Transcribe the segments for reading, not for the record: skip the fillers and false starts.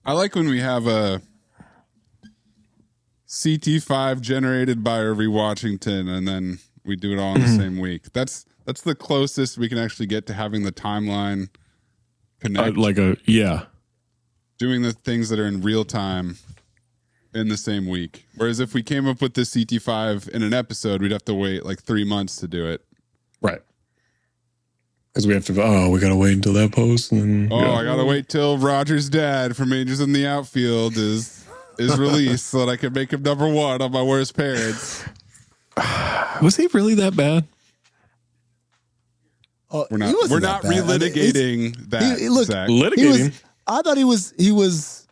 I like when we have a CT5 generated by Irving Washington, and then we do it all in the same week. That's the closest we can actually get to having the timeline connect. Doing the things that are in real time in the same week. Whereas if we came up with this CT5 in an episode, we'd have to wait like 3 months to do it. Right. Because we have to, we got to wait until that post. And I got to wait till Roger's dad from Angels in the Outfield is released so that I can make him number one on my worst parents. Was he really that bad? We're not relitigating that. Litigating. I thought he was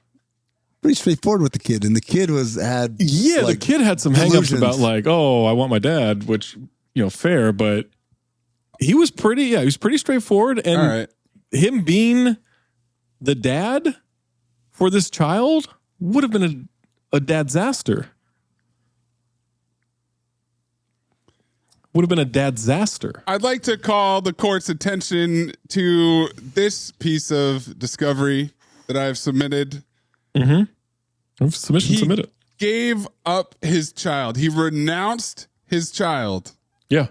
pretty straightforward with the kid, and the kid had the kid had some hangups about like, I want my dad, which fair, but he was pretty straightforward, and him being the dad for this child would have been a dad-zaster. Would have been a dad-zaster. I'd like to call the court's attention to this piece of discovery that I have submitted. Submitted. Gave up his child. He renounced his child. Yeah.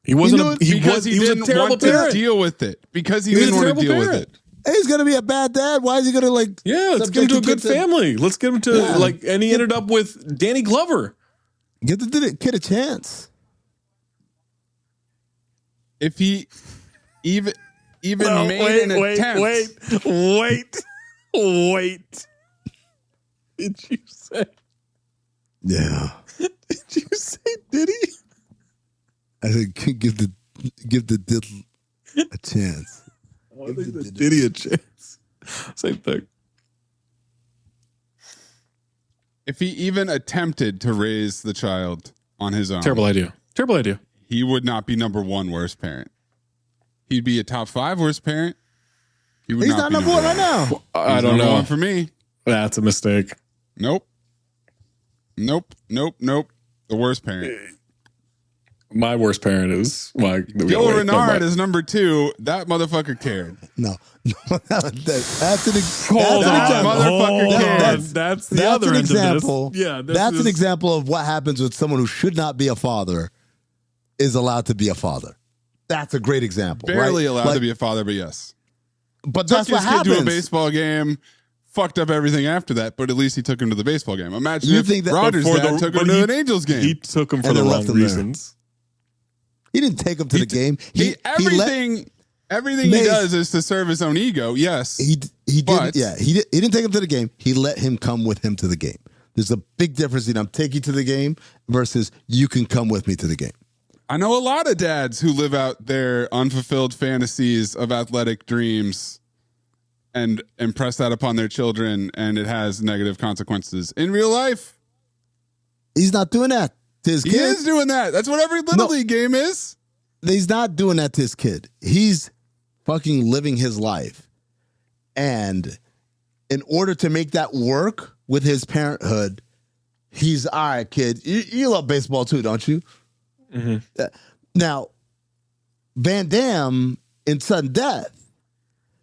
He wasn't he was a terrible parent. To deal with it. Because he didn't want to deal with it. Hey, he's gonna be a bad dad. Why is he gonna let's get him to a good family. Let's get him to and he ended up with Danny Glover. Get the kid a chance. If he even made an attempt. Wait. Did you say? Yeah. Did you say did he? I said give the diddle a chance. I think the Diddy a chance. Same thing. If he even attempted to raise the child on his own. Terrible idea. He would not be number one worst parent. He'd be a top 5 worst parent. He's not number one right now. I don't know. One for me. That's a mistake. Nope. The worst parent. My worst parent is Gil Renard is number 2. That motherfucker cared. No. That's an example. Yeah, that's an example of what happens with someone who should not be a father is allowed to be a father. That's a great example. Barely allowed to be a father, but yes. But that's what happens. Took his kid to a baseball game. Fucked up everything after that, but at least he took him to the baseball game. Imagine if Rogers' dad took him to an Angels game. He took him for the wrong reasons. He didn't take him to the game. Everything he does is to serve his own ego. Yes, he didn't. Yeah, he didn't take him to the game. He let him come with him to the game. There's a big difference in I'm taking you to the game versus you can come with me to the game. I know a lot of dads who live out their unfulfilled fantasies of athletic dreams and impress that upon their children, and it has negative consequences in real life. He's not doing that to his kid. He is doing that. That's what every Little League game is. He's not doing that to his kid. He's fucking living his life. And in order to make that work with his parenthood, he's, all right, kid, you love baseball too, don't you? Mm-hmm. Now, Van Damme in sudden death.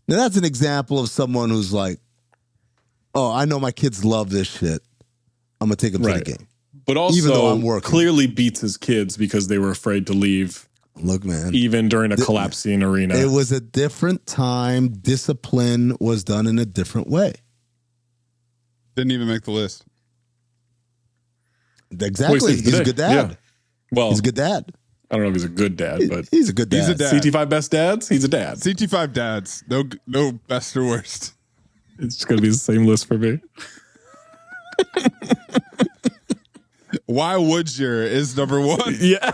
Now, that's an example of someone who's like, oh, I know my kids love this shit. I'm going to take them to the game. But also, even though I'm working, clearly beats his kids because they were afraid to leave. Look, man. Even during a collapsing arena. It was a different time. Discipline was done in a different way. Didn't even make the list. Exactly. He's a good dad. Yeah. Well, he's a good dad. I don't know if he's a good dad, but he's a good dad. He's a dad. CT5 best dads? He's a dad. CT5 dads. No best or worst. It's going to be the same list for me. Why would you is number 1. Yeah.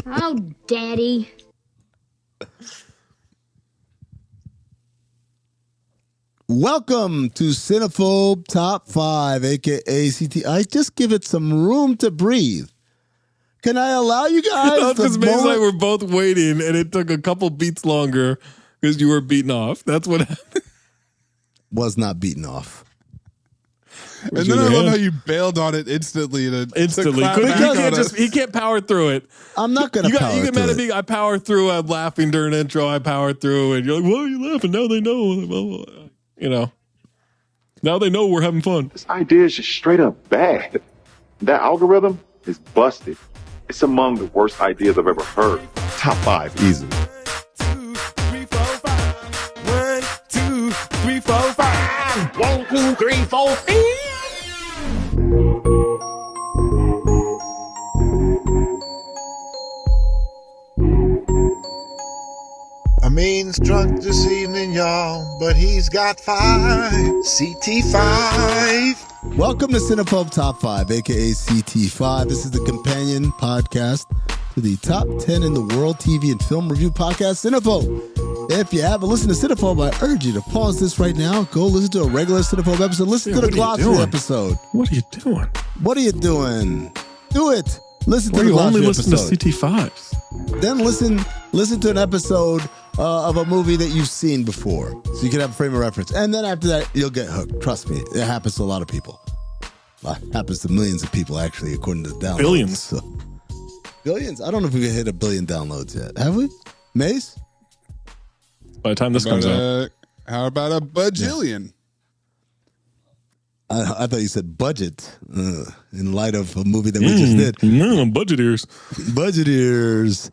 Oh, Daddy. Welcome to Cinephobe Top 5, a.k.a. CT. I just give it some room to breathe. Can I allow you guys because Maze and I were both waiting, and it took a couple beats longer because you were beaten off. That's what happened. Was not beaten off. And then I love how you bailed on it instantly. Because he can't power through it. I'm not going to power through it. You get mad at me. I power through. I'm laughing during intro. I power through. And you're like, why are you laughing? Now they know. Well, you know. Now they know we're having fun. This idea is just straight up bad. That algorithm is busted. It's among the worst ideas I've ever heard. Top 5, easily. 1, 2, 3, 4, 5. 1, 2, 3, 4, 5. 1, 2, 3, 4, 5. Amin's drunk this evening, y'all, but he's got 5. CT5. Welcome to Cinephobe Top 5, aka CT5. This is the companion podcast to the top 10 in the world TV and film review podcast, Cinephobe. If you haven't listened to Cinephobe, I urge you to pause this right now. Go listen to a regular Cinephobe episode. Listen to the glossary episode. What are you doing? What are you doing? Do it. Listen to the glossary episode. You only listen to CT5s. Then listen to an episode of a movie that you've seen before, so you can have a frame of reference. And then after that, you'll get hooked. Trust me, it happens to a lot of people. It happens to millions of people, actually, according to the downloads. Billions. So, billions? I don't know if we've hit 1 billion downloads yet. Have we? Mace? By the time this comes out. How about a bajillion? I thought you said budget in light of a movie that we just did. No, budget ears. Budget ears.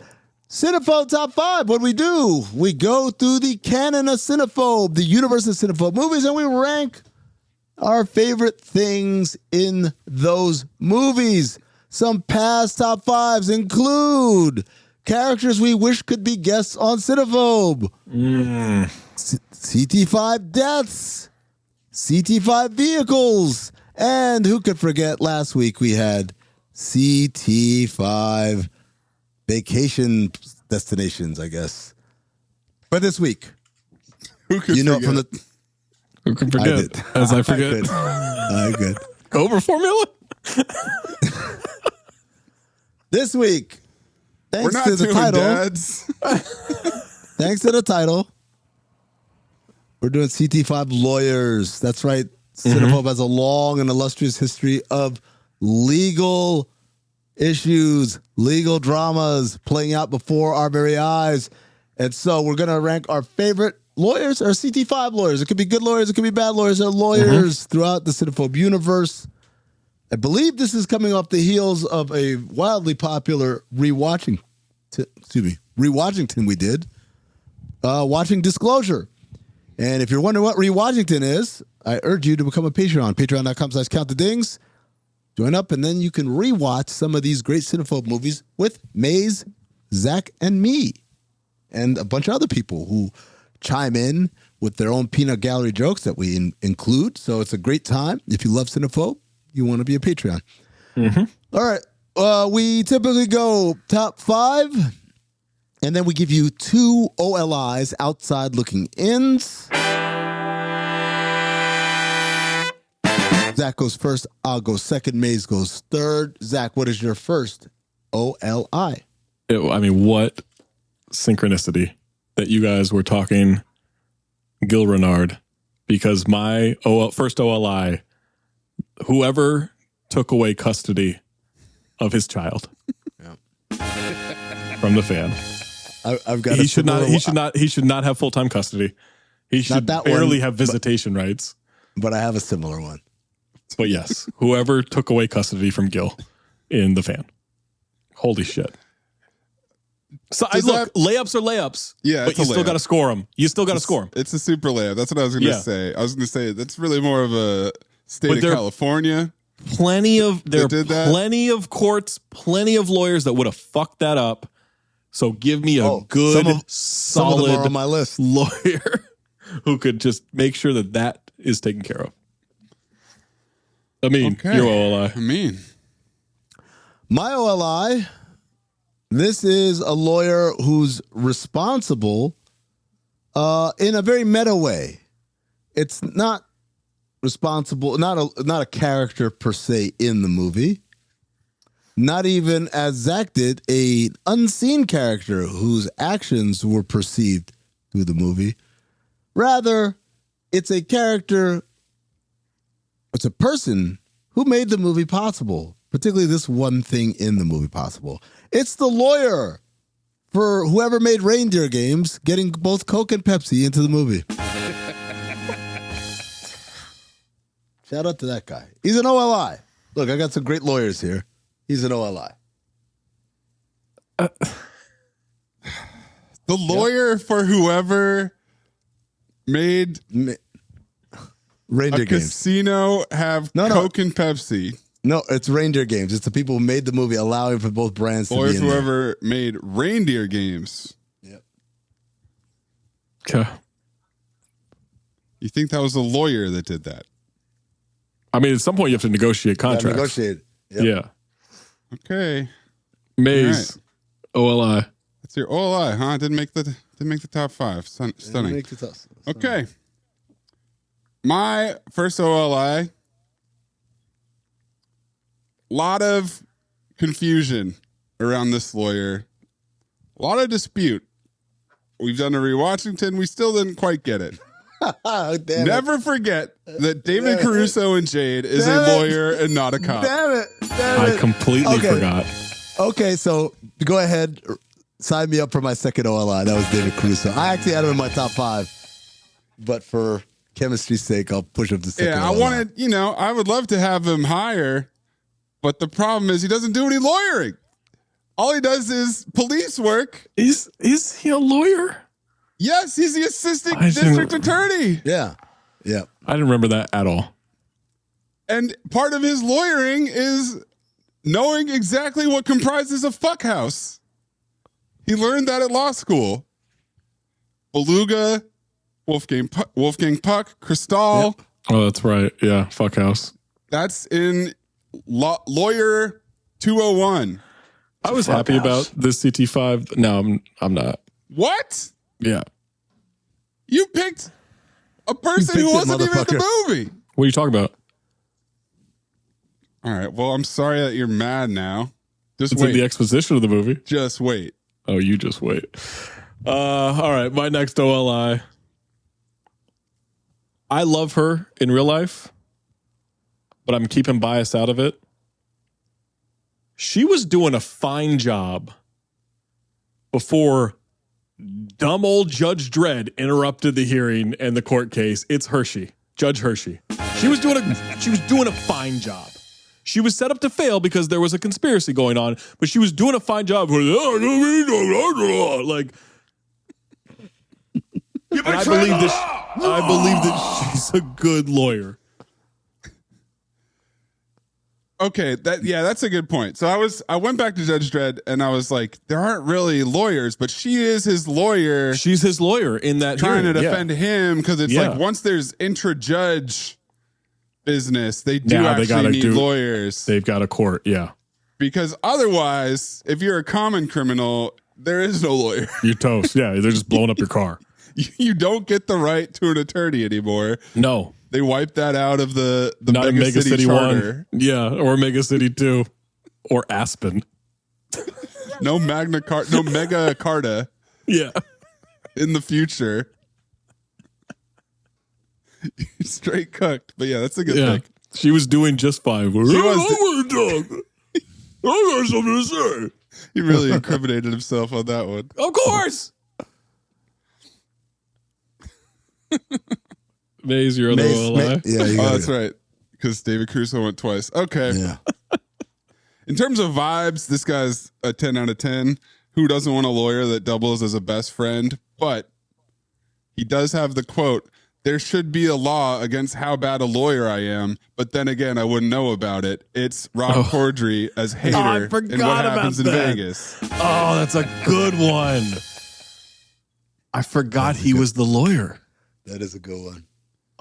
Cinephobe Top 5. What do? We go through the canon of Cinephobe, the universe of Cinephobe movies, and we rank our favorite things in those movies. Some past top 5s include characters we wish could be guests on Cinephobe, CT5 deaths, CT5 vehicles, and who could forget last week we had CT5 vacation destinations, I guess. But this week, who could forget? From the who can forget? I forget. I could. Cobra formula? This week, thanks to the title. Dads. Thanks to the title, we're doing CT5 lawyers. That's right. Cinephobe has a long and illustrious history of legal issues, legal dramas playing out before our very eyes. And so we're going to rank our favorite lawyers, or CT5 lawyers. It could be good lawyers, it could be bad lawyers. They're lawyers throughout the Cinephobe universe. I believe this is coming off the heels of a wildly popular rewatching we did, watching Disclosure. And if you're wondering what Rewatchington is, I urge you to become a Patreon, patreon.com/countthedings. Join up, and then you can rewatch some of these great Cinephobe movies with Mayes, Zach, and me, and a bunch of other people who chime in with their own peanut gallery jokes that we include. So it's a great time. If you love Cinephobe, you want to be a Patreon. All right. We typically go top 5, and then we give you 2 OLIs, outside looking ins. Zach goes first. I'll go second. Maze goes third. Zach, what is your first OLI? What synchronicity that you guys were talking Gil Renard, because my first OLI, whoever took away custody of his child from the fan, I've got. He should not have full-time custody. He should barely have visitation rights. But I have a similar one. But yes, whoever took away custody from Gil in the fan. Holy shit. So layups are layups. Yeah, but you still got to score them. You still got to score them. It's a super layup. That's what I was going to say. I was going to say that's really more of a state of California. Plenty of courts, plenty of lawyers that would have fucked that up. So give me a good, solid on my list lawyer who could just make sure that is taken care of. Your OLI. My OLI, this is a lawyer who's responsible in a very meta way. It's not responsible, not a character per se in the movie. Not even, as Zach did, a unseen character whose actions were perceived through the movie. Rather, it's a character It's a person who made the movie possible, particularly this one thing in the movie possible. It's the lawyer for whoever made Reindeer Games, getting both Coke and Pepsi into the movie. Shout out to that guy. He's an OLI. Look, I got some great lawyers here. He's an OLI. The lawyer for whoever made Reindeer Games. Casino have Coke and Pepsi. No, it's Reindeer Games. It's the people who made the movie, allowing for both brands to be in whoever made Reindeer Games. Yep. Okay. You think that was a lawyer that did that? I mean, at some point you have to negotiate contracts. Negotiate. Yep. Yeah. Okay. Maze. Right. OLI. That's your OLI, huh? Didn't make the top 5. Stunning. Make the top. Okay. My first OLI. Lot of confusion around this lawyer. A lot of dispute. We've done a rewatchington. We still didn't quite get it. Never forget that David Caruso in Jade is a lawyer and not a cop. Damn it. I completely forgot. Okay, so go ahead. Sign me up for my second OLI. That was David Caruso. I actually had him in my top 5. But for chemistry's sake, I'll push him to second OLI. I wanted, I would love to have him higher. But the problem is he doesn't do any lawyering. All he does is police work. Is he a lawyer? Yes, he's the assistant district attorney. Yeah. I didn't remember that at all. And part of his lawyering is knowing exactly what comprises a fuckhouse. He learned that at law school. Beluga, Wolfgang Puck, Cristal. Yep. Oh, that's right. Yeah, fuckhouse. That's in Lawyer 201. I was happy about this CT5. No, I'm not. What? Yeah. You picked a person who wasn't even in the movie. What are you talking about? All right. Well, I'm sorry that you're mad now. Just it's wait. In the exposition of the movie. Just wait. Oh, you just wait. All right. My next OLI. I love her in real life, but I'm keeping bias out of it. She was doing a fine job before dumb old Judge Dredd interrupted the hearing and the court case. It's Hershey, Judge Hershey. She was doing a fine job. She was set up to fail because there was a conspiracy going on, but she was doing a fine job. Like, I believe that she's a good lawyer. Okay, that's a good point. So I went back to Judge Dredd and I was like, there aren't really lawyers, but she is his lawyer. She's his lawyer in that trying hearing. to defend him because it's like once there's intra-judge business, they need lawyers. They've got a court, yeah. Because otherwise, if you're a common criminal, there is no lawyer. You're toast. Yeah, they're just blowing up your car. You don't get the right to an attorney anymore. No. They wiped that out of the Mega City Charter. 1. Yeah, or Mega City 2. Or Aspen. No Mega Carta. Yeah. In the future. Straight cooked. But yeah, that's a good thing. She was doing just fine. I got something to say. He really incriminated himself on that one. Of course. Maze, your other OLI? Yeah, that's right. Because David Caruso went twice. Okay. Yeah. In terms of vibes, this guy's a 10 out of 10. Who doesn't want a lawyer that doubles as a best friend? But he does have the quote, there should be a law against how bad a lawyer I am, but then again, I wouldn't know about it. It's Rob Corddry as Hater in What Happens in Vegas. Oh, that's a good one. I forgot he was the lawyer. That is a good one.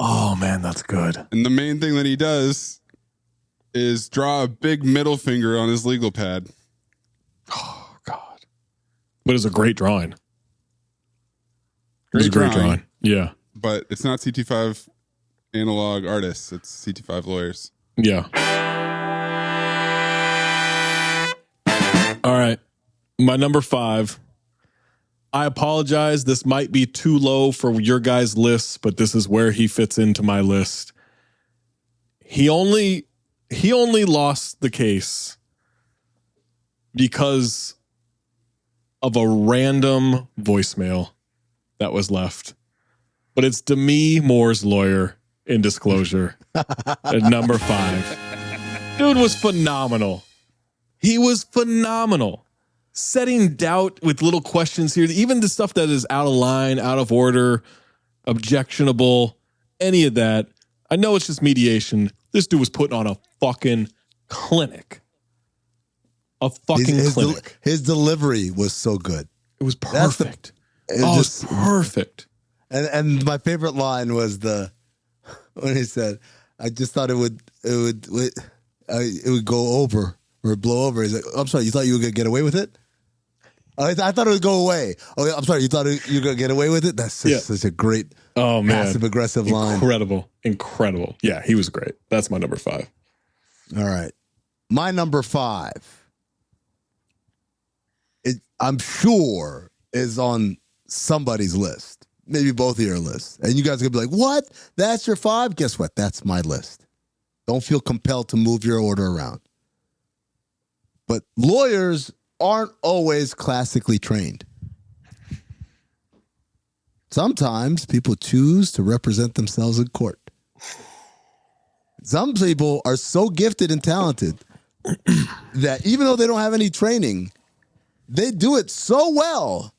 Oh, man, that's good. And the main thing that he does is draw a big middle finger on his legal pad. Oh, God. But it's a great drawing. Great drawing. Yeah. But it's not CT5 analog artists. It's CT5 lawyers. Yeah. All right. My number 5. I apologize. This might be too low for your guys' lists, but this is where he fits into my list. He only lost the case because of a random voicemail that was left. But it's Demi Moore's lawyer in Disclosure at number 5. Dude was phenomenal. He was phenomenal. Setting doubt with little questions here. Even the stuff that is out of line, out of order, objectionable, any of that. I know it's just mediation. This dude was putting on a fucking clinic. A fucking clinic. His delivery was so good. It was perfect. It was perfect. And my favorite line was when he said, "I just thought it would go over or blow over." He's like, "I'm sorry, you thought you were gonna get away with it?" I thought it would go away. Oh, I'm sorry, you thought you were gonna get away with it? That's such a great, passive aggressive line. Incredible. Yeah, he was great. That's my number 5. All right, my number 5. I'm sure is on somebody's list. Maybe both of your lists. And you guys are going to be like, what? That's your 5? Guess what? That's my list. Don't feel compelled to move your order around. But lawyers aren't always classically trained. Sometimes people choose to represent themselves in court. Some people are so gifted and talented that even though they don't have any training, they do it so well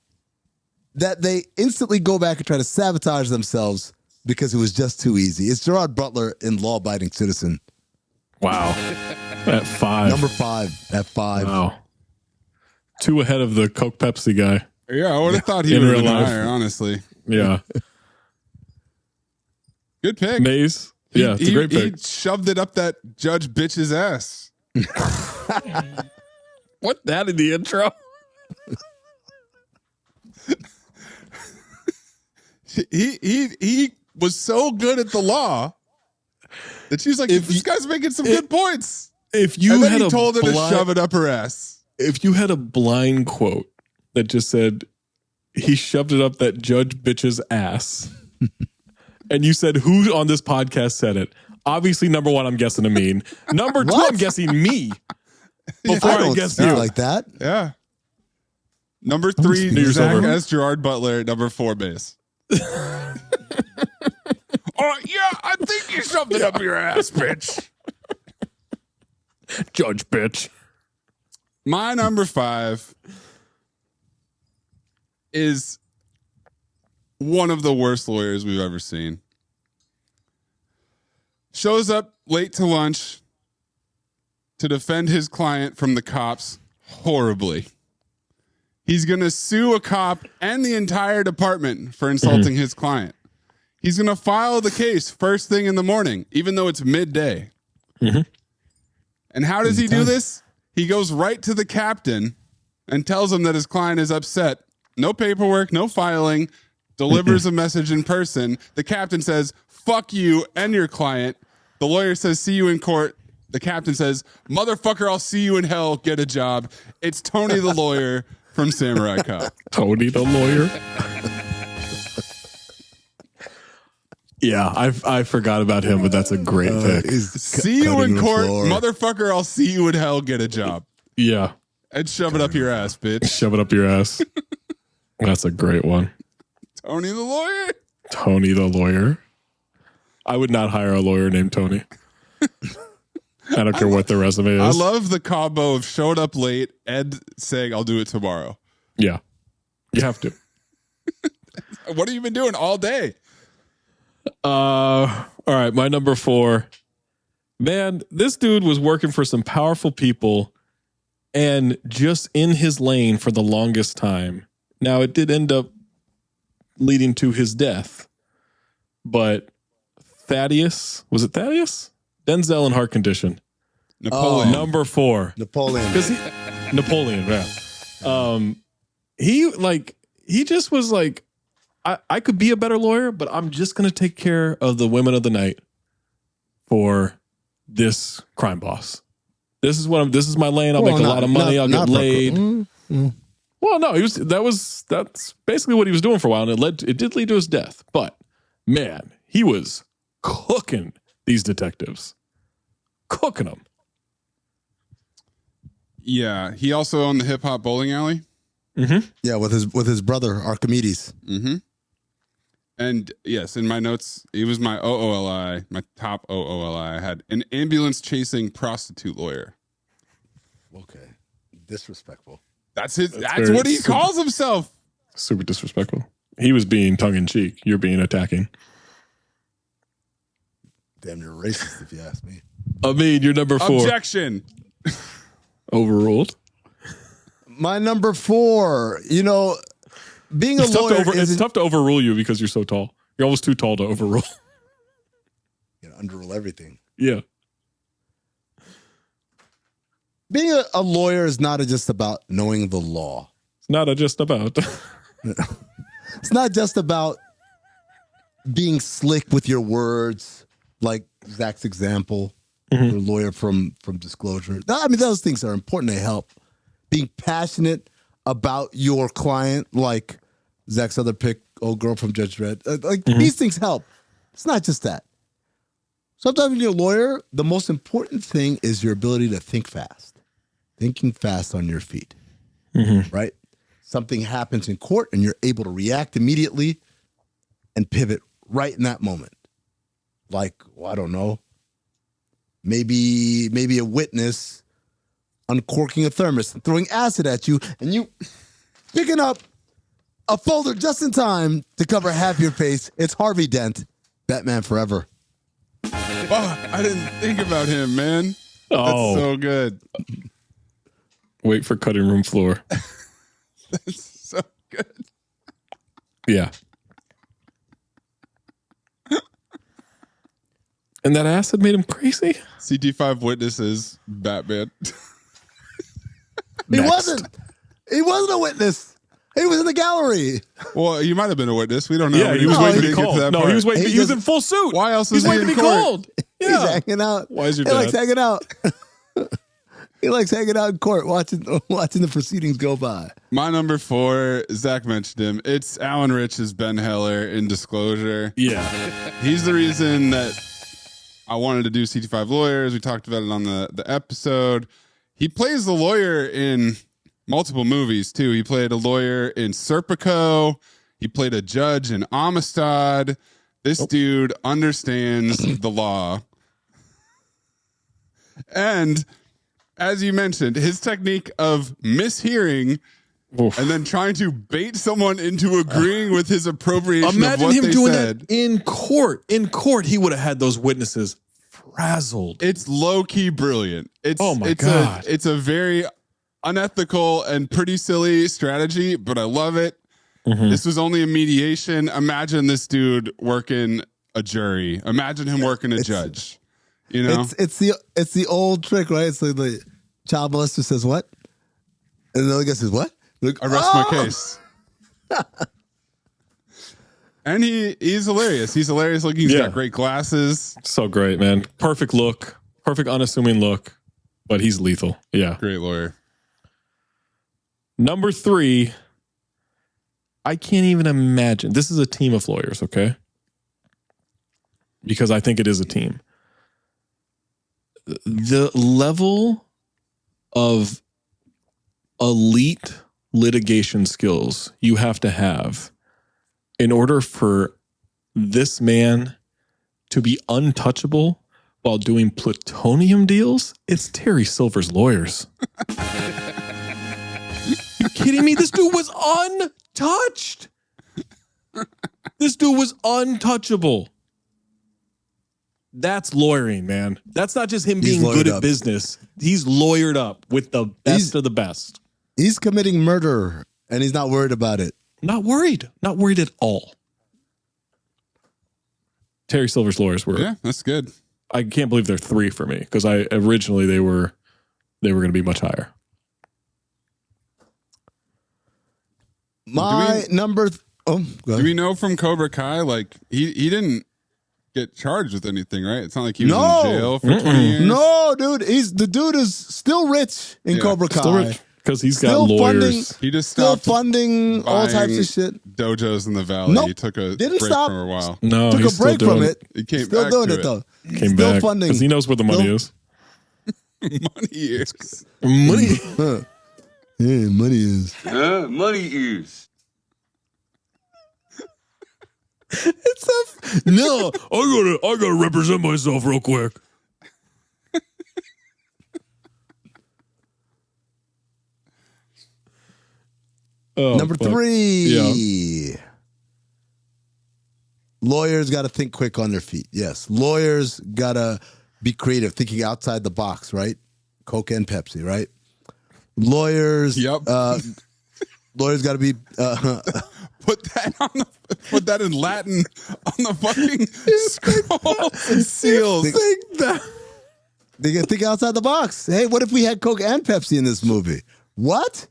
that they instantly go back and try to sabotage themselves because it was just too easy. It's Gerard Butler in Law Abiding Citizen. Wow. At 5. Number 5. At 5. Wow. 2 ahead of the Coke Pepsi guy. Yeah, I would have thought he would have been higher, honestly. Yeah. Good pick. Maze. Yeah, it's a great pick. He shoved it up that judge bitch's ass. What? That in the intro? He was so good at the law that she's like, this guy's making some good points. If you had told her to shove it up her ass. If you had a blind quote that just said he shoved it up that judge bitch's ass, and you said who on this podcast said it, obviously number 1, I'm guessing Amin. Number 2, I'm guessing me. Before I guess you like that. Yeah. Number 3, Zach as Gerard Butler. Number 4, Mace. Oh, yeah, I think you shoved it up your ass, bitch. Judge bitch. My number 5 is one of the worst lawyers we've ever seen. Shows up late to lunch to defend his client from the cops horribly. He's going to sue a cop and the entire department for insulting his client. He's going to file the case first thing in the morning, even though it's midday. And how does he do this? He goes right to the captain and tells him that his client is upset. No paperwork, no filing, delivers a message in person. The captain says, fuck you and your client. The lawyer says, see you in court. The captain says, motherfucker, I'll see you in hell. Get a job. It's Tony the lawyer from Samurai Cop. Tony the lawyer. Yeah, I forgot about him, but that's a great pick. See you in court, motherfucker. I'll see you in hell. Get a job. Yeah. And shove it up your ass, bitch. Shove it up your ass. That's a great one. Tony the lawyer. Tony the lawyer. I would not hire a lawyer named Tony. I don't care what the resume is. I love the combo of showed up late and saying, I'll do it tomorrow. Yeah. You have to. What have you been doing all day? All right. My number 4. Man, this dude was working for some powerful people and just in his lane for the longest time. Now, it did end up leading to his death. But Thaddeus, was it Thaddeus? Denzel in Heart Condition. Napoleon. Number 4. Napoleon. Napoleon, yeah. He just was like, I could be a better lawyer, but I'm just going to take care of the women of the night for this crime boss. This is my lane. I'll make a lot of money. I'll get laid. Well, no, that's basically what he was doing for a while, and it did lead to his death. But man, he was cooking these detectives. cooking them. Yeah, he also owned the hip hop bowling alley. Mm-hmm. Yeah, with his brother Archimedes. Mm-hmm. And yes, in my notes, he was my OOLI, my top OOLI. I had an ambulance chasing prostitute lawyer. Okay, disrespectful. That's what he calls himself. Super disrespectful. He was being tongue in cheek. You're being attacking. Damn, you're racist if you ask me. Amin, you're number 4. Objection. Overruled. My number 4. You know, being a lawyer it's tough to overrule you because you're so tall. You're almost too tall to overrule. You know, underrule everything. Yeah. Being a lawyer is not just about knowing the law. It's not just about. It's not just about being slick with your words, like Zach's example, the lawyer from Disclosure. I mean, those things are important. They help. Being passionate about your client, like Zach's other pick, old girl from Judge Dredd. These things help. It's not just that. Sometimes when you're a lawyer, the most important thing is your ability to think fast. Thinking fast on your feet, right? Something happens in court and you're able to react immediately and pivot right in that moment. Like, well, I don't know, maybe a witness uncorking a thermos and throwing acid at you and you picking up a folder just in time to cover half your face. It's Harvey Dent, Batman Forever. Oh, I didn't think about him, man. That's so good. Wait for cutting room floor. That's so good. Yeah. And that acid made him crazy? CT5 witnesses, Batman. He wasn't a witness. He was in the gallery. Well, he might have been a witness. We don't know. Yeah, he was waiting to be called. No, he was waiting. He was in full suit. Why else is he waiting to be called? Yeah. He's hanging out. Why is your He dad? likes hanging out. He likes hanging out in court, watching the proceedings go by. My number 4, Zach mentioned him. It's Alan Rich's Ben Heller in Disclosure. Yeah. He's the reason that I wanted to do CT5 Lawyers. We talked about it on the episode. He plays the lawyer in multiple movies, too. He played a lawyer in Serpico. He played a judge in Amistad. This dude understands the law. And as you mentioned, his technique of mishearing and then trying to bait someone into agreeing with his appropriation of what they said. That in court. In court, he would have had those witnesses frazzled. It's low-key brilliant. God. It's a very unethical and pretty silly strategy, but I love it. This was only a mediation. Imagine this dude working a jury. Imagine him working a judge. You know, it's the old trick, right? It's like the child molester says what, and the other guy says what. Like, I rest my case. And he's hilarious. He's hilarious looking. He's got great glasses. So great, man. Perfect look. Perfect unassuming look. But he's lethal. Yeah. Great lawyer. Number 3. I can't even imagine. This is a team of lawyers, okay? Because I think it is a team. The level of elite litigation skills you have to have in order for this man to be untouchable while doing plutonium deals, it's Terry Silver's lawyers. You kidding me? This dude was untouched. This dude was untouchable. That's lawyering, man. That's not just him being good at business. He's lawyered up with the best of the best. He's committing murder, and he's not worried about it. Not worried. Not worried at all. Terry Silver's lawyers were. Yeah, that's good. I can't believe they're 3 for me because originally they were going to be much higher. My number. Go ahead. Do we know from Cobra Kai? Like he didn't get charged with anything, right? It's not like he was in jail for 20 years. No, dude. The dude is still rich in Cobra Kai. Still rich because he's got lawyers. He just still stopped funding all types of shit. Dojos in the valley. Nope. He took a Didn't break stop. for a while. No, Took he's a break still from doing it. He came still back doing to it though. Came still back funding because he knows where the money is. Money ears. Money. Yeah, money is. Money ears. No, I gotta represent myself real quick. Number 3. Lawyers got to think quick on their feet. Yes. Lawyers got to be creative, thinking outside the box, right? Coke and Pepsi, right? Lawyers. Yep. Lawyers got to be. Put that in Latin on the fucking scrolls and seals. They got to think outside the box. Hey, what if we had Coke and Pepsi in this movie? What?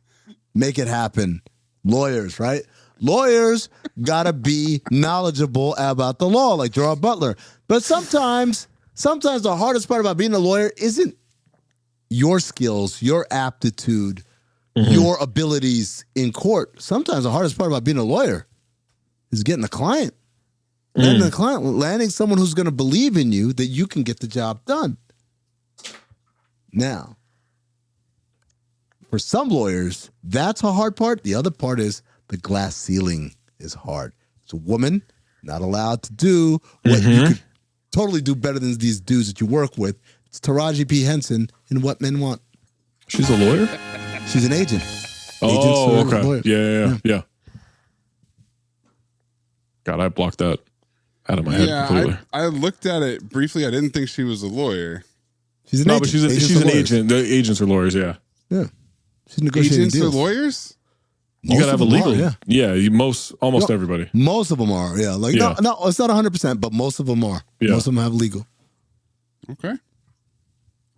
Make it happen. Lawyers, right? Lawyers got to be knowledgeable about the law, like Gerard Butler. But sometimes the hardest part about being a lawyer isn't your skills, your aptitude, your abilities in court. Sometimes the hardest part about being a lawyer is getting the client. Landing someone who's going to believe in you that you can get the job done. Now, for some lawyers, that's a hard part. The other part is the glass ceiling is hard. It's a woman not allowed to do what you could totally do better than these dudes that you work with. It's Taraji P. Henson in What Men Want. She's a lawyer? She's an agent. Oh, okay. Yeah. God, I blocked that out of my head completely. I looked at it briefly. I didn't think she was a lawyer. She's an agent. But she's an agent. The agents are lawyers, yeah. Yeah. She's negotiating Agents deals. are lawyers? You got to have a legal. Almost everybody. Most of them are, yeah. No, it's not 100%, but most of them are. Yeah. Most of them have legal. Okay.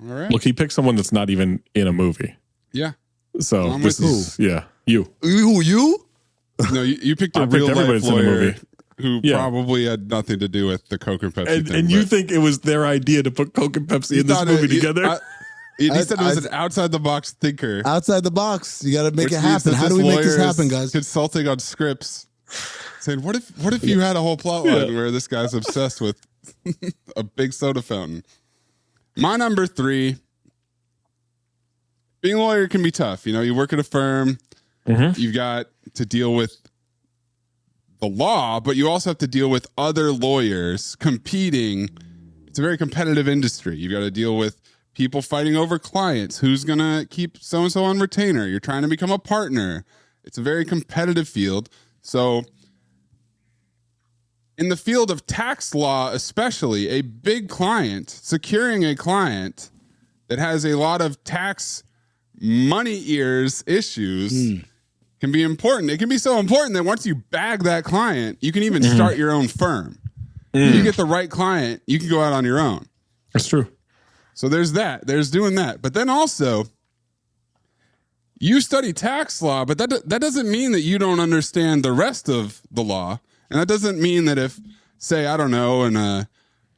All right. Look, he picked someone that's not even in a movie. Yeah. So I'm this with is, you. You? No, you picked a I picked real everybody life that's in the lawyer movie. who probably had nothing to do with the Coke and Pepsi thing. And you think it was their idea to put Coke and Pepsi in this movie together? He said it was an outside-the-box thinker. Outside the box. You got to make it happen. How do we make this happen, guys? Consulting on scripts. Saying, what if you had a whole plot line where this guy's obsessed with a big soda fountain? My number 3, being a lawyer can be tough. You know, you work at a firm, you've got to deal with the law, but you also have to deal with other lawyers competing. It's a very competitive industry. You've got to deal with people fighting over clients. Who's going to keep so-and-so on retainer? You're trying to become a partner. It's a very competitive field. So in the field of tax law, especially, a big client, securing a client that has a lot of tax money ears issues can be important. It can be so important that once you bag that client, you can even start your own firm. If you get the right client, you can go out on your own. That's true. So there's that. There's doing that. But then also, you study tax law, but that doesn't mean that you don't understand the rest of the law. And that doesn't mean that if, say, I don't know, an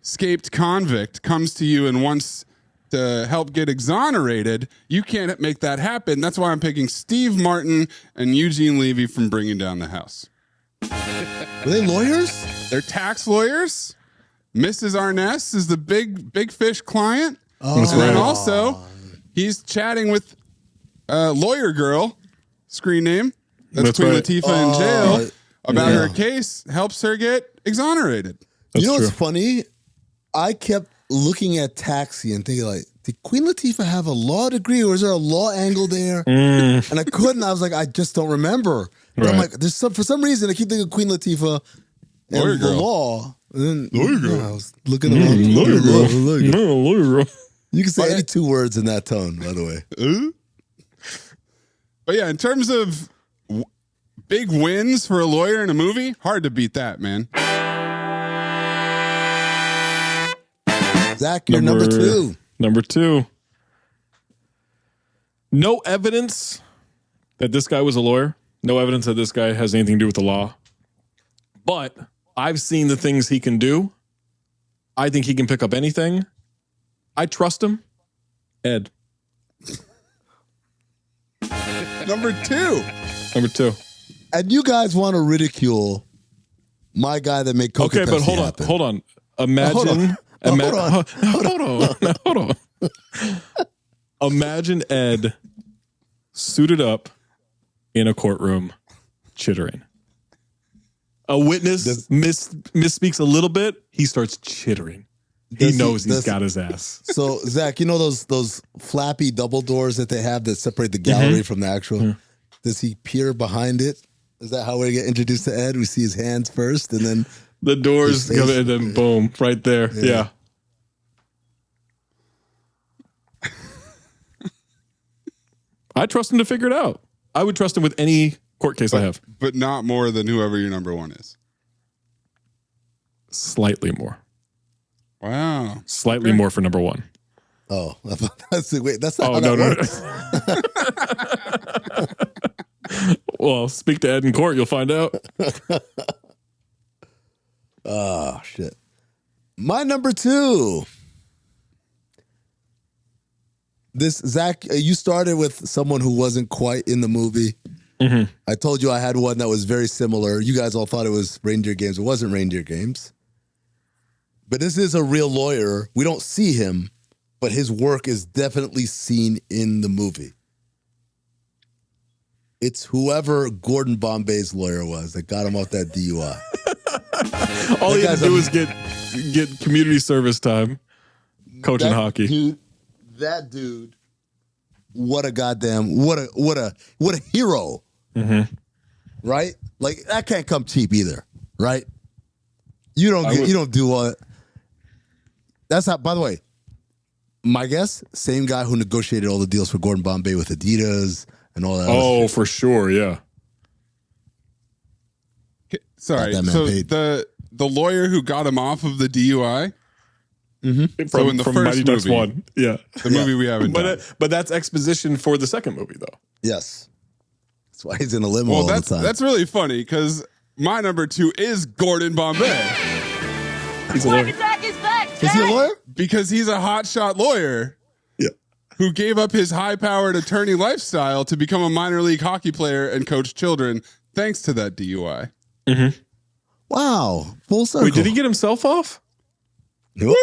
escaped convict comes to you and wants to help get exonerated, you can't make that happen. That's why I'm picking Steve Martin and Eugene Levy from Bringing Down the House. Were they lawyers? They're tax lawyers. Mrs. Arness is the big fish client. Oh. And then also, he's chatting with Lawyer Girl, screen name. That's Queen Latifah in jail about her case, helps her get exonerated. You know what's funny? I kept looking at Taxi and thinking, like, did Queen Latifah have a law degree or is there a law angle there? And I couldn't. I was like, I just don't remember. But I'm like, for some reason, I keep thinking Queen Latifah and the law. And then Lawyer Girl. I was looking around. Lawyer Girl. You can say any 2 words in that tone, by the way. But yeah, in terms of big wins for a lawyer in a movie, hard to beat that, man. Zach, you're number 2. Number 2. No evidence that this guy was a lawyer. No evidence that this guy has anything to do with the law. But I've seen the things he can do. I think he can pick up anything. I trust him. Ed. Number 2. Number 2. And you guys want to ridicule my guy that made Coke and Pepsi but happen. hold on. Imagine. Hold on. Hold on. Imagine Ed suited up in a courtroom, chittering. A witness misspeaks a little bit, he starts chittering. He knows he's got his ass. So, Zach, you know those flappy double doors that they have that separate the gallery from the actual? Mm-hmm. Does he peer behind it? Is that how we get introduced to Ed? We see his hands first, and then the doors come in, and then boom, right there. Yeah. I trust him to figure it out. I would trust him with any court case I have. But not more than whoever your number one is. Slightly more. Wow. Slightly more for number one. Oh, that's not how that works. Well, speak to Ed in court. You'll find out. Oh, shit. My number two. This, Zach, you started with someone who wasn't quite in the movie. Mm-hmm. I told you I had one that was very similar. You guys all thought it was Reindeer Games. It wasn't Reindeer Games. But this is a real lawyer. We don't see him, but his work is definitely seen in the movie. It's whoever Gordon Bombay's lawyer was that got him off that DUI. All he had to do was get community service time coaching hockey. That dude, what a hero. Mm-hmm. Right? Like, that can't come cheap either, right? You don't do what. That's how, by the way, my guess, same guy who negotiated all the deals for Gordon Bombay with Adidas and all that. Oh, for sure, yeah. Sorry, so the lawyer who got him off of the DUI. Mm-hmm. So in the first Mighty Ducks movie, 1, yeah, the movie we haven't done. But that's exposition for the second movie, though. Yes, that's why he's in a limo all the time. That's really funny because my number two is Gordon Bombay. He's a lawyer. Is he a lawyer? Because he's a hotshot lawyer. Yeah. Who gave up his high-powered attorney lifestyle to become a minor league hockey player and coach children thanks to that DUI. Mm-hmm. Wow, full circle. Wait, did he get himself off? Nope.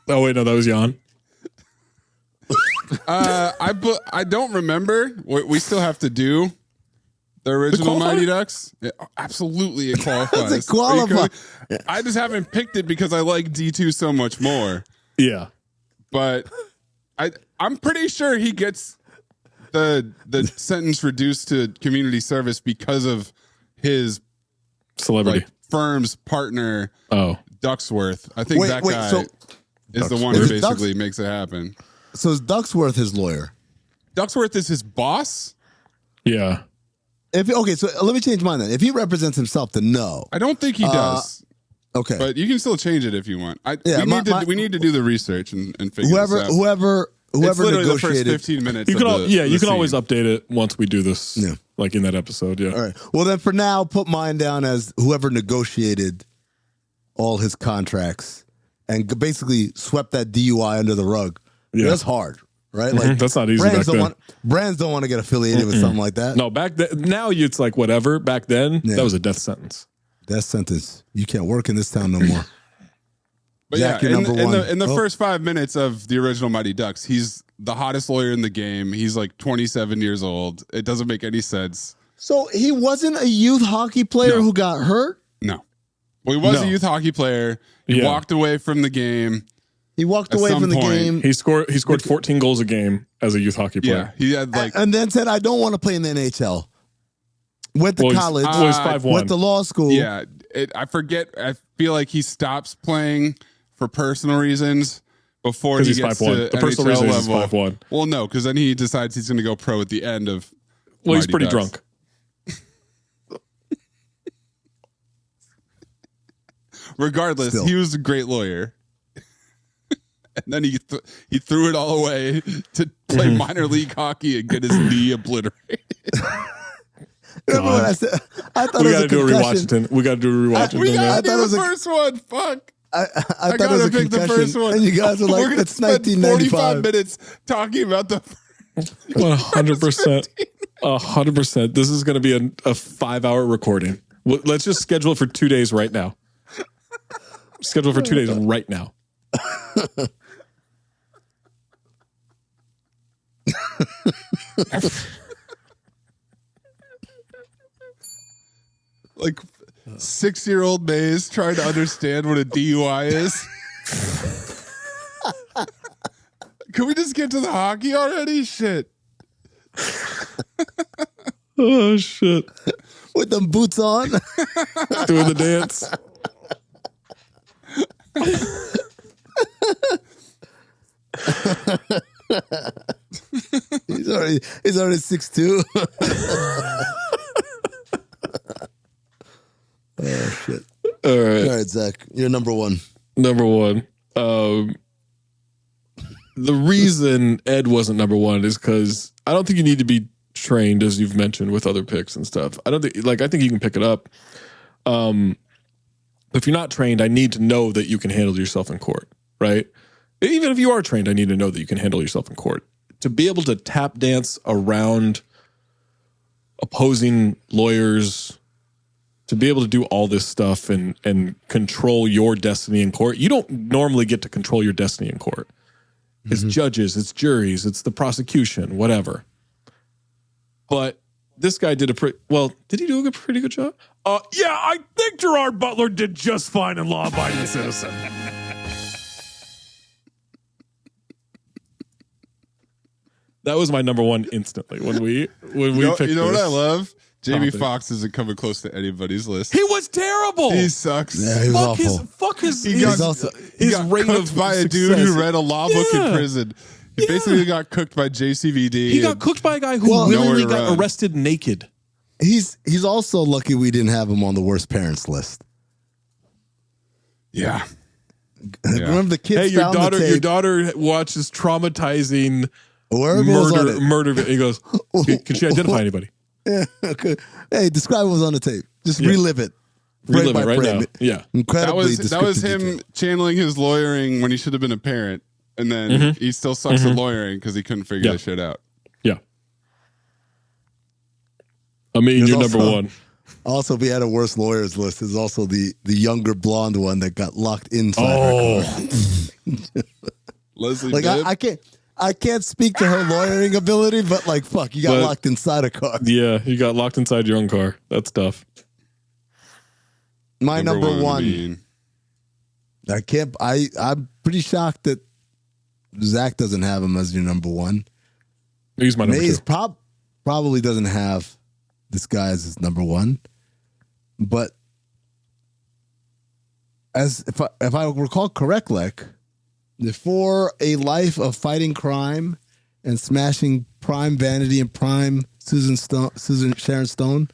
Oh wait, no, that was Jan. I don't remember. We still have to do the original Mighty Ducks. Yeah, absolutely, it qualifies. It qualifies. I just haven't picked it because I like D2 so much more. Yeah, but I'm pretty sure he gets the sentence reduced to community service because of his celebrity firm's partner. Oh. Ducksworth. I think that guy is the one who basically makes it happen. So is Ducksworth his lawyer? Ducksworth is his boss? Yeah. So let me change mine then. If he represents himself, then no. I don't think he does. Okay. But you can still change it if you want. We need to do the research and figure this out. Whoever it's literally negotiated. the first 15 minutes. You can always update it once we do this. Yeah. Like in that episode. Yeah. All right. Well, then for now, put mine down as whoever negotiated all his contracts and basically swept that DUI under the rug. Yeah. That's hard, right? Like that's not easy. Brands don't want to get affiliated with something like that. No, back then, now it's like whatever. Back then, that was a death sentence. Death sentence. You can't work in this town no more. But Zach, in the first 5 minutes of the original Mighty Ducks, he's the hottest lawyer in the game. He's like 27 years old. It doesn't make any sense. So he wasn't a youth hockey player who got hurt? No. Well, he was a youth hockey player. He walked away from the game. He walked away from the game. He scored 14 goals a game as a youth hockey player. Yeah, he had and then said, "I don't want to play in the NHL." Went to college. He's 5'1". Went to law school. Yeah, I forget. I feel like he stops playing for personal reasons before he gets to the personal reason level. He's 5'1". Well, no, because then he decides he's going to go pro at the end of. Well, he's pretty drunk. Regardless, he was a great lawyer. And then he threw it all away to play minor league hockey and get his knee obliterated. Remember when I said I thought we got to do a rewatch. We got to do a rewatch. We got to do the first one. Fuck. I thought it was a concussion. The first one. And you guys were like, it's 1995. 45 minutes talking about the 100%. 100%. This is going to be a 5-hour recording. Let's just schedule it for 2 days right now. Schedule for 2 days right now. Like 6-year-old Mayes trying to understand what a DUI is. Can we just get to the hockey already? Shit. Oh, shit. With them boots on. Doing the dance. He's already 6'2". Oh shit! All right, Zach, you're number one. Number one. The reason Ed wasn't number one is because I don't think you need to be trained, as you've mentioned with other picks and stuff. I think you can pick it up. If you're not trained, I need to know that you can handle yourself in court, right? Even if you are trained, I need to know that you can handle yourself in court. To be able to tap dance around opposing lawyers, to be able to do all this stuff and control your destiny in court, you don't normally get to control your destiny in court. It's judges, it's juries, it's the prosecution, whatever. But this guy did did he do a pretty good job? Yeah, I think Gerard Butler did just fine in Law Abiding Citizen. That was my number one instantly when we picked this. You know what I love? Jamie Foxx isn't coming close to anybody's list. He was terrible. He sucks. Yeah, he was awful. He got rate cooked of by a dude who read a law book in prison. He basically got cooked by JCVD. He got cooked by a guy who literally got arrested naked. He's also lucky we didn't have him on the worst parents list. Yeah. Remember the kids? Hey, your daughter watches traumatizing murder. He goes, can she identify anybody? Yeah. Okay. Hey, describe what was on the tape. Just relive it. Relive it right now. Yeah. Incredibly. That was him channeling his lawyering when he should have been a parent, and then he still sucks at lawyering because he couldn't figure this shit out. Yeah. I mean, you're number one. Also, if we had a worst lawyers list, there's also the younger blonde one that got locked inside her car. Leslie like I can't speak to her lawyering ability, but like, fuck, you got locked inside a car. Yeah, you got locked inside your own car. That's tough. My number one. I'm pretty shocked that Zach doesn't have him as your number one. He's my number Mayes two. Probably doesn't have this guy as his number one. But if I recall correctly, for a life of fighting crime and smashing prime vanity and prime Susan Sharon Stone.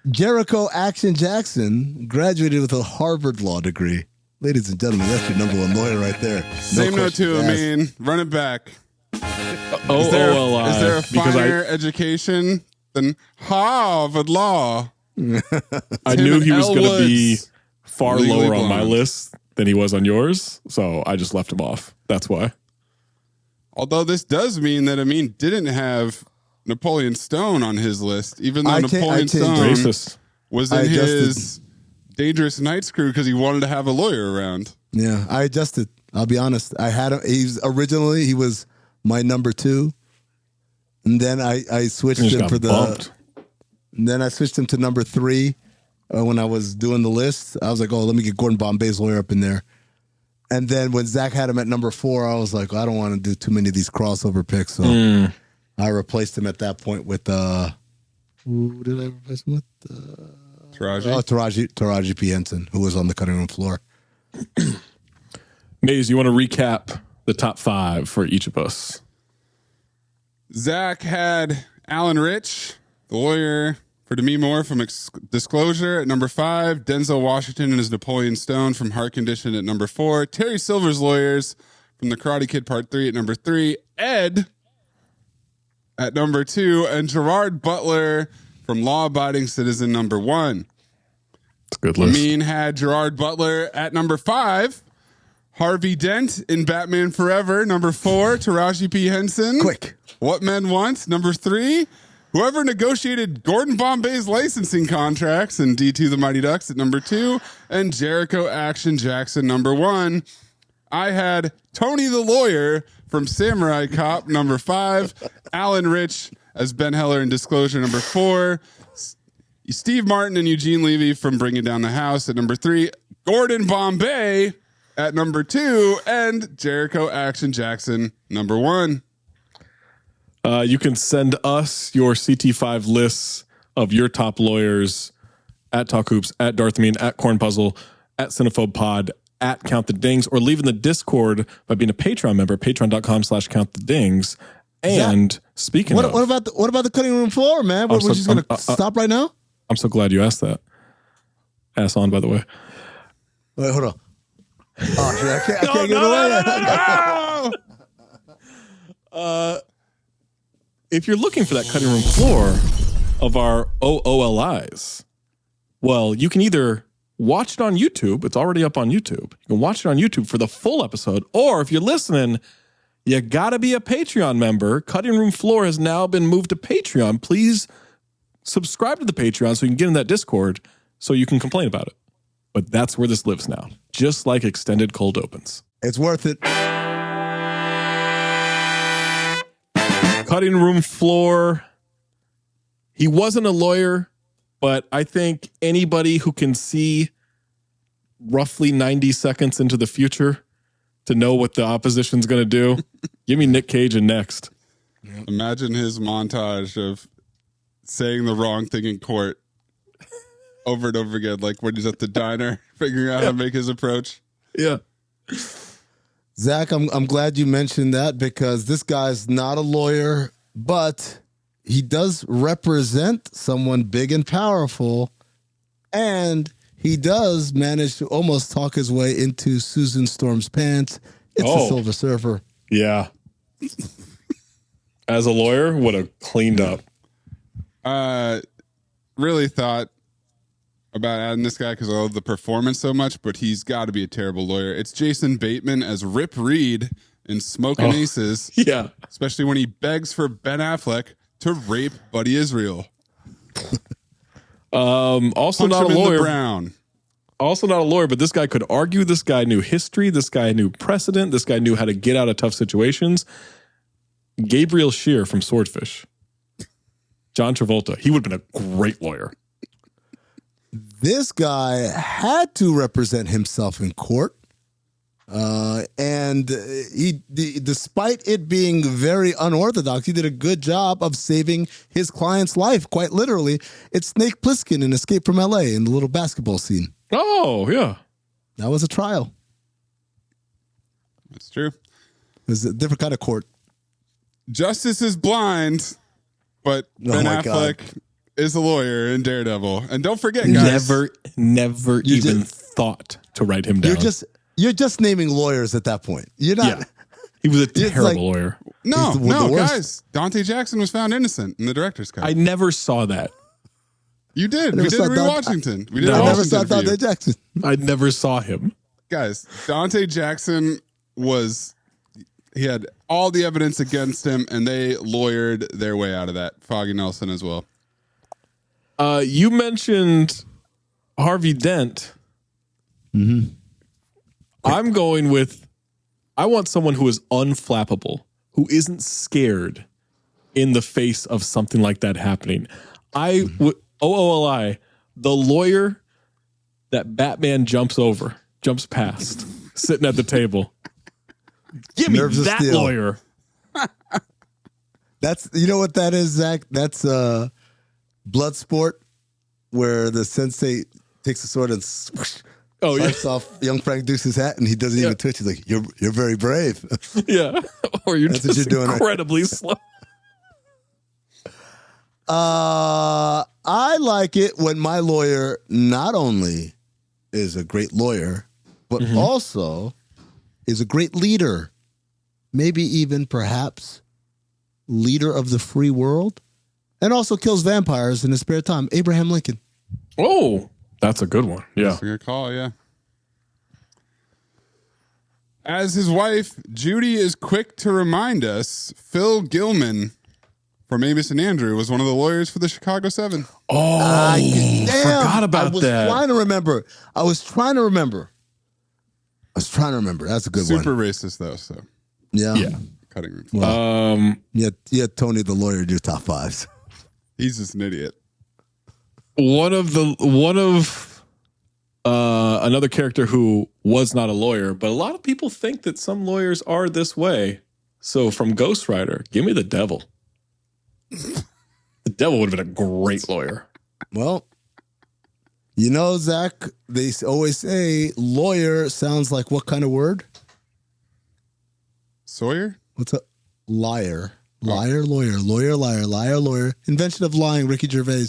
Jericho Action Jackson graduated with a Harvard law degree. Ladies and gentlemen, that's your number one lawyer right there. Same note too. I mean, run it back. Is there a finer education than Harvard law? I knew he was going to be far lower on my list than he was on yours, so I just left him off. That's why. Although this does mean that Amin didn't have Napoleon Stone on his list, even though Napoleon Stone was in his Dangerous Nights crew because he wanted to have a lawyer around. Yeah, I adjusted. I'll be honest. I had him. Originally he was my number two, and then I switched him for the. And then I switched him to number three when I was doing the list. I was like, oh, let me get Gordon Bombay's lawyer up in there. And then when Zach had him at number 4, I was like, I don't want to do too many of these crossover picks. So I replaced him at that point with who did I replace him with? Taraji P. Henson, who was on the cutting room floor. Mayes, you want to recap the top 5 for each of us? Zach had Alan Rich, the lawyer for Demi Moore from Disclosure at number 5. Denzel Washington and his Napoleon Stone from Heart Condition at number 4. Terry Silver's lawyers from The Karate Kid Part 3 at number 3. Ed at number 2. And Gerard Butler from Law Abiding Citizen number 1. It's a good list. Amin had Gerard Butler at number 5. Harvey Dent in Batman Forever, number 4. Taraji P. Henson. Quick. What Men Want, number 3. Whoever negotiated Gordon Bombay's licensing contracts in D2 The Mighty Ducks at number 2. And Jericho Action Jackson, number 1. I had Tony the lawyer from Samurai Cop, number 5. Alan Rich as Ben Heller in Disclosure, number 4. Steve Martin and Eugene Levy from Bringing Down the House at number 3. Gordon Bombay at number 2. And Jericho Action Jackson, number 1. You can send us your CT5 lists of your top lawyers at Talk Hoops, at Darth Mean, at Corn Puzzle, at Cinephobe Pod, at Count the Dings, or leave in the Discord by being a Patreon member, patreon.com/Count the Dings. And Zach, speaking what of, about the cutting room floor, man? We're just going to stop right now? I'm so glad you asked that. Ass on, by the way. Wait, hold on. Oh, shit, I can't get away. If you're looking for that cutting room floor of our OOLIs, well, you can either watch it on YouTube. It's already up on YouTube. You can watch it on YouTube for the full episode. Or if you're listening, you got to be a Patreon member. Cutting Room Floor has now been moved to Patreon. Please subscribe to the Patreon so you can get in that Discord so you can complain about it. But that's where this lives now, just like extended cold opens. It's worth it. Cutting Room Floor. He wasn't a lawyer, but I think anybody who can see roughly 90 seconds into the future to know what the opposition's going to do, give me Nick Cage and next. Imagine his montage of saying the wrong thing in court over and over again, like when he's at the diner figuring out how to make his approach. Yeah. Zach, I'm glad you mentioned that because this guy's not a lawyer, but he does represent someone big and powerful, and he does manage to almost talk his way into Susan Storm's pants. It's the Silver Surfer. Yeah. As a lawyer, would have cleaned up. Really thought about adding this guy because I love the performance so much, but he's got to be a terrible lawyer. It's Jason Bateman as Rip Reed in Smokin' Aces. Yeah. Especially when he begs for Ben Affleck to rape Buddy Israel. Also Punch not a him in the lawyer. brown. Also not a lawyer, but this guy could argue. This guy knew history. This guy knew precedent. This guy knew how to get out of tough situations. Gabriel Shear from Swordfish. John Travolta. He would have been a great lawyer. This guy had to represent himself in court. And despite it being very unorthodox, he did a good job of saving his client's life, quite literally. It's Snake Plissken in Escape from L.A. in the little basketball scene. Oh, yeah. That was a trial. That's true. It was a different kind of court. Justice is blind, but Ben Affleck is a lawyer in Daredevil. And don't forget, guys. Never even thought to write him down. You're just naming lawyers at that point. You're not. Yeah. He was a terrible lawyer. No, guys. Dante Jackson was found innocent in the director's cut. I never saw that. You did. We did it in Washington. We did it in I never Washington saw Dante Jackson. I never saw him. Guys, Dante Jackson he had all the evidence against him, and they lawyered their way out of that. Foggy Nelson as well. You mentioned Harvey Dent. Mm-hmm. I'm going with, I want someone who is unflappable, who isn't scared in the face of something like that happening. OOLI, the lawyer that Batman jumps past, sitting at the table. Give me that lawyer. You know what that is, Zach? That's Bloodsport, where the sensei takes the sword and slices off young Frank Deuce's hat, and he doesn't even twitch. He's like, "You're very brave." Yeah, or That's what you're doing, incredibly slow. I like it when my lawyer not only is a great lawyer, but also is a great leader. Maybe even perhaps leader of the free world, and also kills vampires in his spare time. Abraham Lincoln. Oh, that's a good one. Yeah. That's a good call, yeah. As his wife, Judy is quick to remind us, Phil Gilman from Amos and Andrew was one of the lawyers for the Chicago 7. Oh, forgot about that. I was trying to remember. was trying to remember. That's a good Super one. racist though. So Yeah. Cutting room. Well, yeah, Tony the lawyer do top fives. He's just an idiot. One of another character who was not a lawyer, but a lot of people think that some lawyers are this way. So from Ghost Rider, give me the devil. The devil would have been a great lawyer. Well, you know, Zach, they always say lawyer sounds like what kind of word? Sawyer? What's a liar? Liar, lawyer, lawyer, liar, liar, lawyer. Invention of lying, Ricky Gervais.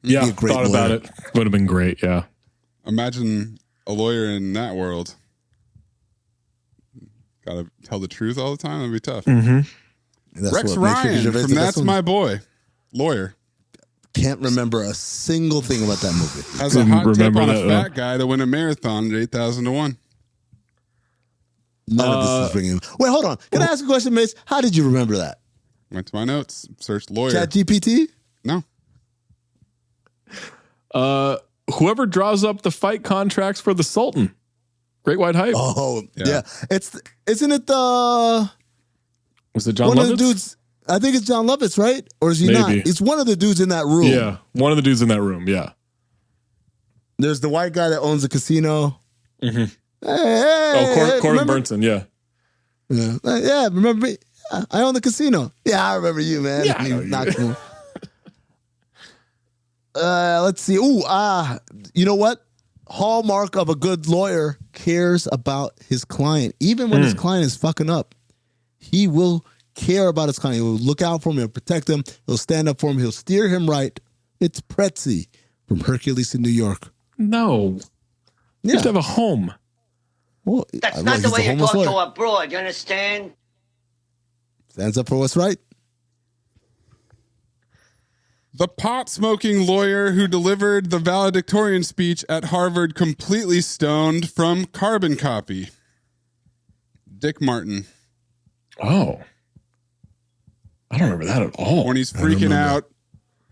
Yeah, thought about it. Would have been great, yeah. Imagine a lawyer in that world. Got to tell the truth all the time. That'd be tough. Mm-hmm. Rex Ryan from That's My Boy. Lawyer. Can't remember a single thing about that movie. Has a hot tip on a fat guy to win a marathon at 8,000 to 1. None of this is bringing. Wait, hold on. Can I ask a question, Mace? How did you remember that? Went to my notes. Searched lawyer. Chat GPT? No. Whoever draws up the fight contracts for the Sultan. Great White Hype. Oh, yeah. Isn't it the... Was it John one Lovitz? Of the dudes, I think it's John Lovitz, right? Or is he not? It's one of the dudes in that room. Yeah, one of the dudes in that room, yeah. There's the white guy that owns the casino. Mm-hmm. Hey, Corbin Burnson, yeah. Yeah, remember me? I own the casino. Yeah, I remember you, man. Yeah, I know not cool. Let's see. You know what? Hallmark of a good lawyer cares about his client. Even when his client is fucking up, he will care about his client. He will look out for him. He'll protect him. He'll stand up for him. He'll steer him right. It's Pretzi from Hercules in New York. No. You have to have a home. Well, that's not the way you talk to a broad, you understand? Stands up for what's right. The pot-smoking lawyer who delivered the valedictorian speech at Harvard completely stoned from carbon copy. Dick Martin. Oh. I don't remember that at all. When he's freaking out,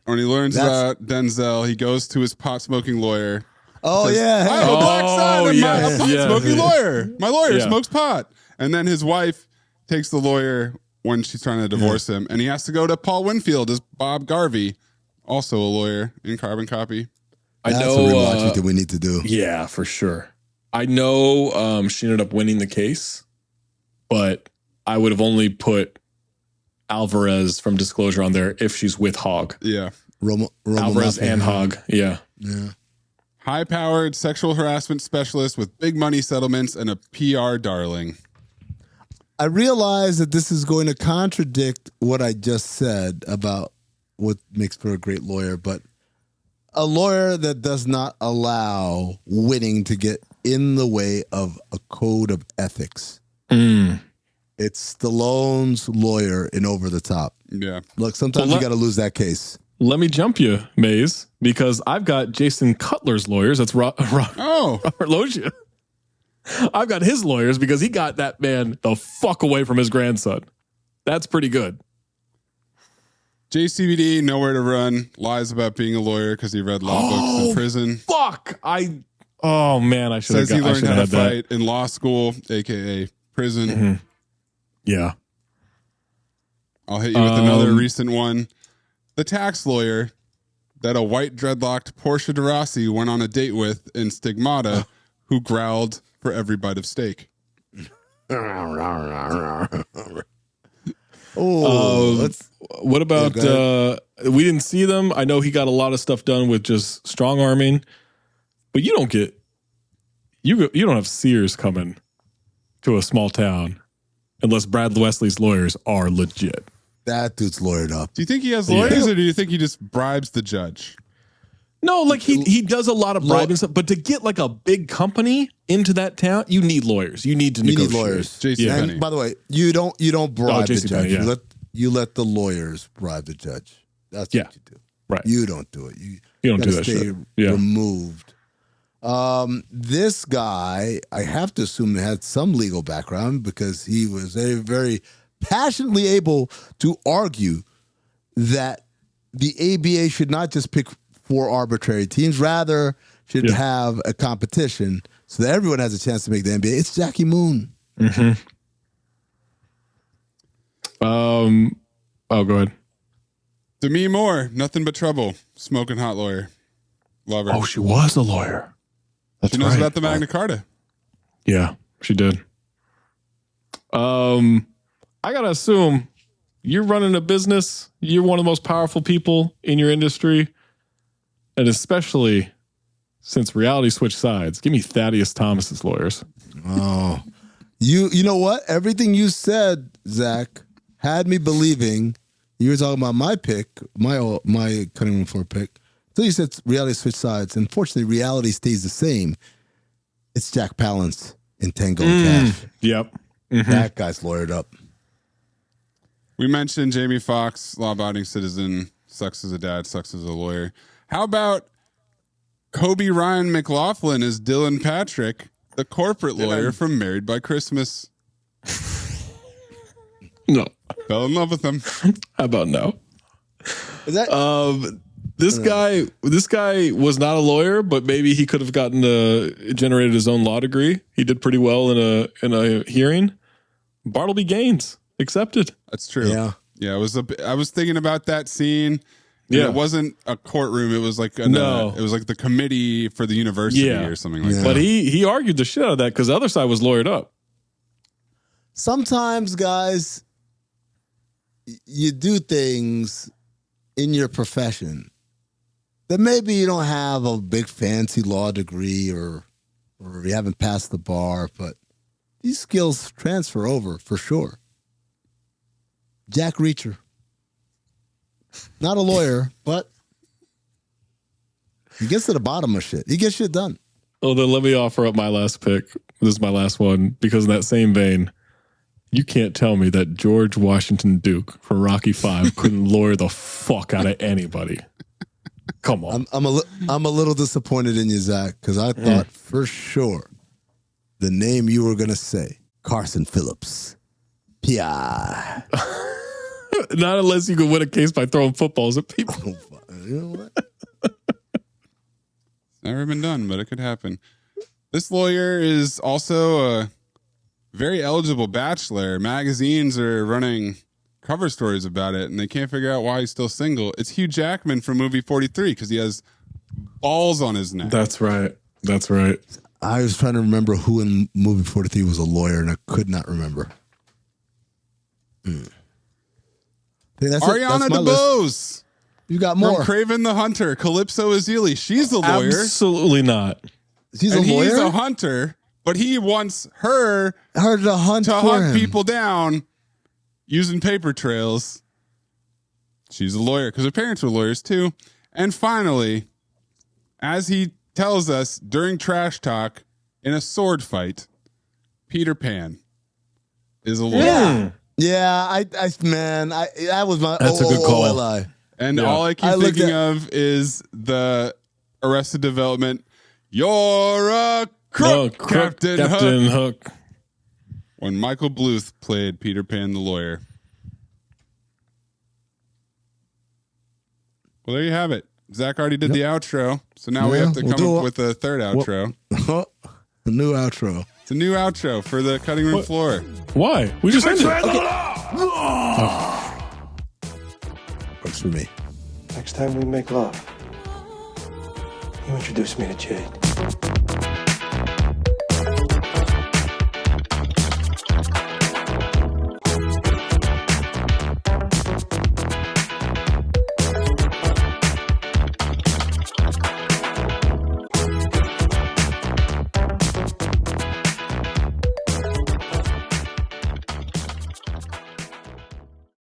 when he learns about Denzel, he goes to his pot-smoking lawyer. Oh, says, yeah. I have a black side. I'm a pot-smoking lawyer. My lawyer smokes pot. And then his wife takes the lawyer when she's trying to divorce him, and he has to go to Paul Winfield as Bob Garvey, also a lawyer in carbon copy. That's a rewatch that we need to do. Yeah, for sure. I know she ended up winning the case, but I would have only put Alvarez from Disclosure on there if she's with Hogg. Yeah. Alvarez and Hogg. Yeah. Yeah. High-powered sexual harassment specialist with big money settlements and a PR darling. I realize that this is going to contradict what I just said about what makes for a great lawyer, but a lawyer that does not allow winning to get in the way of a code of ethics. It's Stallone's lawyer in Over the Top. Yeah. Look, sometimes you got to lose that case. Let me jump you, Maze, because I've got Jason Cutler's lawyers. That's Robert Loggia. I've got his lawyers because he got that man the fuck away from his grandson. That's pretty good. JCVD, nowhere to run, lies about being a lawyer because he read law books in prison. Fuck! Oh man, I should have. Says he learned how to fight in law school, aka prison. Mm-hmm. Yeah. I'll hit you with another recent one. The tax lawyer that a white dreadlocked Portia de Rossi went on a date with in Stigmata, who growled for every bite of steak. What about we didn't see them? I know he got a lot of stuff done with just strong arming, but you don't have Sears coming to a small town unless Brad Wesley's lawyers are legit. That dude's lawyered up. Do you think he has lawyers, or do you think he just bribes the judge? No, like he does a lot of bribing stuff, but to get like a big company into that town, you need lawyers. You need to negotiate. You need lawyers. JCPenney. And by the way, you don't bribe the judge. Penny, yeah. You let the lawyers bribe the judge. That's what you do. Right. You don't do it. You don't do that stay shit. Yeah. Removed. This guy, I have to assume, had some legal background because he was very, very passionately able to argue that the ABA should not just pick 4 arbitrary teams, rather should have a competition so that everyone has a chance to make the NBA. It's Jackie Moon. Mm-hmm. Oh, go ahead. Demi Moore, Nothing But Trouble, smoking hot lawyer. Love her. Oh, she was a lawyer. That's she knows right. about the Magna Carta. Yeah, she did. I gotta assume you're running a business. You're one of the most powerful people in your industry, and especially since reality switched sides. Give me Thaddeus Thomas's lawyers. Oh, you know what? Everything you said, Zach, had me believing you were talking about my pick, my cutting room floor pick. So you said reality switched sides. Unfortunately, reality stays the same. It's Jack Palance in Tango and Cash. Yep. Mm-hmm. That guy's lawyered up. We mentioned Jamie Foxx, law-abiding citizen, sucks as a dad, sucks as a lawyer. How about Kobe Ryan McLaughlin as Dylan Patrick, the corporate lawyer from Married by Christmas? No. Fell in love with him. How about no? Is that this guy was not a lawyer, but maybe he could have generated his own law degree. He did pretty well in a hearing. Bartleby Gaines accepted. That's true. Yeah. I was thinking about that scene. Yeah, it wasn't a courtroom. It was like it was like the committee for the university or something like that. But he argued the shit out of that because the other side was lawyered up. Sometimes, guys, you do things in your profession that maybe you don't have a big fancy law degree or you haven't passed the bar, but these skills transfer over for sure. Jack Reacher. Not a lawyer, but he gets to the bottom of shit. He gets shit done. Oh, then let me offer up my last pick. This is my last one because in that same vein, you can't tell me that George Washington Duke from Rocky V couldn't lawyer the fuck out of anybody. Come on. I'm a little disappointed in you, Zach, because I thought for sure the name you were going to say, Carson Phillips. P.I. Not unless you can win a case by throwing footballs at people. You know what? Never been done, but it could happen. This lawyer is also a very eligible bachelor. Magazines are running cover stories about it, and they can't figure out why he's still single. It's Hugh Jackman from movie 43 because he has balls on his neck. That's right. That's right. I was trying to remember who in movie 43 was a lawyer, and I could not remember. Ariana DeBose. You got more. From Craven the Hunter. Calypso Azili. She's a lawyer. Absolutely not. She's a lawyer? He's a hunter, but he wants her to hunt people down using paper trails. She's a lawyer because her parents were lawyers too. And finally, as he tells us during Trash Talk in a sword fight, Peter Pan is a lawyer. Yeah, that was my That's a good call. And all I keep thinking of is the Arrested Development. You're a crook, Captain Hook. When Michael Bluth played Peter Pan the lawyer. Well, there you have it. Zach already did the outro, so now we have to come up with a third outro. A new outro. It's a new outro for the cutting room floor. Why? We just ended it. Works for me. Next time we make love, you introduce me to Jade.